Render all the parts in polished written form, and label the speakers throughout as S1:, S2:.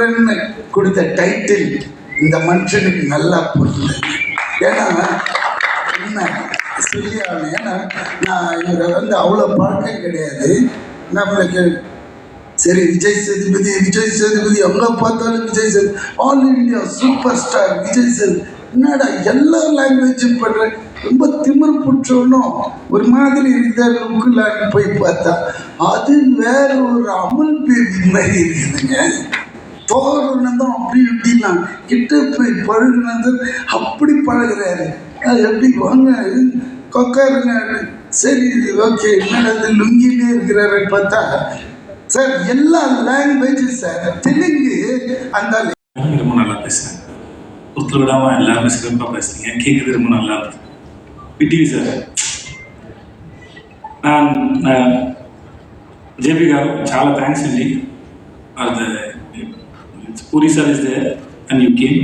S1: குமரன்னு கொடுத்த டைட்டில் இந்த மனுஷனுக்கு நல்லா புரியுது. ஏன்னா என்ன சொல்லியாகணும். ஏன்னா நான் இவரை அவ்வளோ பழக்கம் கிடையாது. நம்மளுக்கு சரி விஜய் சேதுபதி எங்கே பார்த்தாலும் Vijay Sethupathi all India super star Vijay Sethupathi. என்னடா எல்லா லாங்குவேஜும் பண்ணுறேன், ரொம்ப திமிர் புற்றணும் ஒரு மாதிரி இருக்கிற லுக்கில் போய் பார்த்தா அது வேற ஒரு அமல் பேபி மாதிரி இருக்குதுங்க. தோரணம் தான் அப்படி இப்படிலாம் கிட்ட போய் பழகுனது அப்படி பழகுறாரு. எப்படி வாங்க கொக்காருங்க, சரி ஓகே என்னது லுங்கிலே இருக்கிறாரு பார்த்தா சார் எல்லா லாங்குவேஜும் சார். தெலுங்கு அந்த
S2: ரொம்ப நல்லா பேசுகிறேன், ஒருத்தர் விடாமல் எல்லாருமே சிறப்பாக பேசுறீங்க, கேட்குறது ரொம்ப நல்லா இருக்கு. விடிவி சார், நான் జేపీ గారు చాలా థ్యాంక్స్ అండి. Puri sir is there and you came,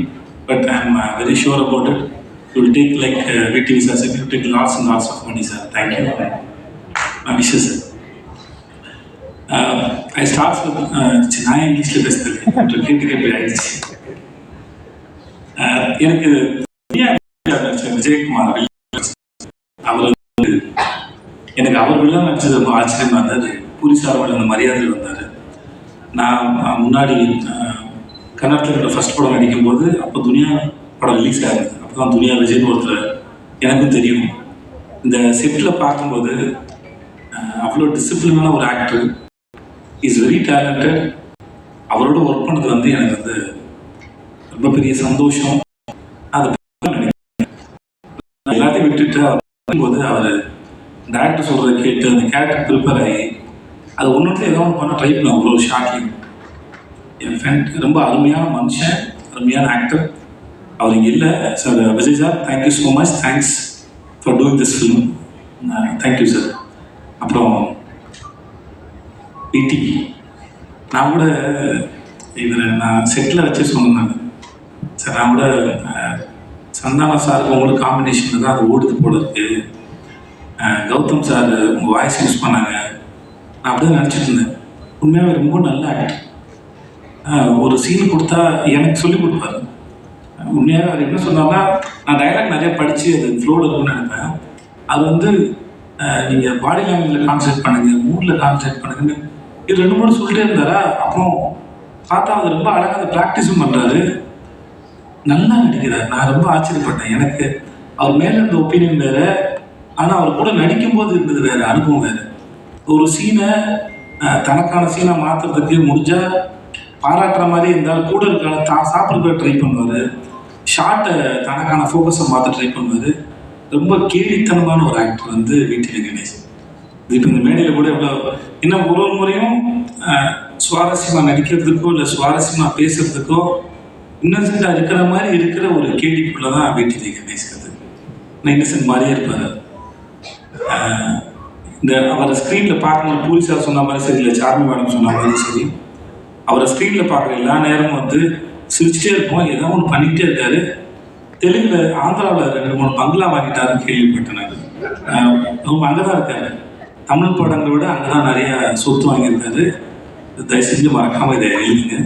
S2: but I'm very sure about it. You will take like VTV sir set, you take lots and lots of money sir. Thank you. My wishes sir. I start நான் இங்கிலீஷில் பேசுகிறேன், கேட்டு ஆயிடுச்சு. எனக்கு விஜயகுமார் அவர் எனக்கு அவர் villain நடிச்சது ரொம்ப ஆச்சரியமாக இருந்தது. பூரி சாரோட அந்த மரியாதையில் வந்தார். நான் முன்னாடி கன்னடத்தில் ஃபஸ்ட் படம் நடிக்கும்போது அப்போ துனியா படம் ரிலீஸ் ஆகிருந்தது. அப்போ தான் துனியா விஜய்னு ஒருத்தர் எனக்கும் தெரியும். இந்த செட்டில் பார்க்கும்போது அவ்வளோ டிசிப்ளினான ஒரு ஆக்டர், இஸ் வெரி டேலண்டட். அவரோட ஒர்க் பண்ணது எனக்கு ரொம்ப பெரிய சந்தோஷம். அது எல்லாத்தையும் விட்டுட்டு அவர் டேரக்டர் சொல்கிறத கேட்டு அந்த கேரக்டர் ப்ரிப்பேர் ஆகி அது ஒன்றுத்துல ஏதோ ஒன்று பண்ண ட்ரை பண்ண அவ்வளோ ஷார்ட்லி. என் ஃப்ரெண்ட் ரொம்ப அருமையான மனுஷன், அருமையான ஆக்டர். அவர் இங்கே இல்லை sir. Vijay sir, thank you so much. Thanks for doing this film. Thank you sir. அப்புறம் பிடிவி, நான் கூட இவரை நான் செட்டில் வச்சு சொன்னேன் சார். நான் கூட சந்தான சாருக்கு உங்களுக்கு காம்பினேஷனில் தான் அது ஓடுது போல இருக்கு. கௌதம் சார் உங்கள் வாய்ஸ் யூஸ் பண்ணாங்க, நான் அப்படியே நினச்சிட்டு இருந்தேன். உண்மையாகவே ரொம்ப நல்ல ஆக்டர். ஒரு சீன் கொடுத்தா எனக்கு சொல்லிக் கொடுப்பாரு. உண்மையாக அவர் என்ன சொன்னார்னா, நான் டைலாக் நிறைய படித்து அது ஃப்ளோவில் இருக்குன்னு நினைப்பேன். அது நீங்கள் பாடி லாங்குவேஜில் கான்சன்ட்ரேட் பண்ணுங்கள், மூடில் கான்சன்ட்ரேட் பண்ணுங்கன்னு இது 2-3 சொல்லிட்டே இருந்தாரா. அப்புறம் பார்த்தா அவர் ரொம்ப அழகாக அதை ப்ராக்டிஸும் பண்ணுறாரு, நல்லா நடிக்கிறார். நான் ரொம்ப ஆச்சரியப்பட்டேன். எனக்கு அவர் மேலே இருந்த ஒப்பீனியன் வேறு, ஆனால் அவர் கூட நடிக்கும்போது இருந்தது வேறு, அனுபவம் வேறு. ஒரு சீனை தனக்கான சீனை மாற்றுறதுக்கு முடிஞ்சால் பாராட்டுற மாதிரி இருந்தால் கூட இருக்கால தான் சாப்பிட்ற ட்ரை பண்ணுவார். ஷார்ட்டை தனக்கான ஃபோக்கஸை மாற்ற ட்ரை பண்ணுவார். ரொம்ப கேலித்தனமான ஒரு ஆக்டர் விடிவி கணேசன். இப்போ இந்த மேடையில் கூட எவ்வளோ இன்னும் ஒரு முறையும் சுவாரஸ்யமாக நடிக்கிறதுக்கோ இல்லை சுவாரஸ்யமாக பேசுகிறதுக்கோ இன்னசென்ட்டாக இருக்கிற மாதிரி இருக்கிற ஒரு கேள்விக்குள்ளே தான் விடிவி கணேசன். நான் இன்னசென்ட் மாதிரியே இருப்பார். இந்த அவரை ஸ்க்ரீனில் பார்க்கணும், பூரி சார் சொன்ன மாதிரி சரி, இல்லை சார்மி மேடம் சொன்ன மாதிரி சரி, அவரை ஸ்க்ரீனில் பார்க்குற எல்லா நேரமும் சிரிச்சிட்டே இருப்போம், ஏதோ ஒன்று பண்ணிக்கிட்டே இருக்காரு. தெலுங்கில் ஆந்திராவில் 2-3 பங்களா வாங்கிட்டாருன்னு கேள்விப்பட்டேன். அவங்க அங்கே தான் இருக்காரு. தமிழ் படங்களை விட அங்கே தான் நிறையா சொத்து வாங்கியிருக்காரு. தயவு செஞ்சு மறக்காமல் இதை எழுதுங்க.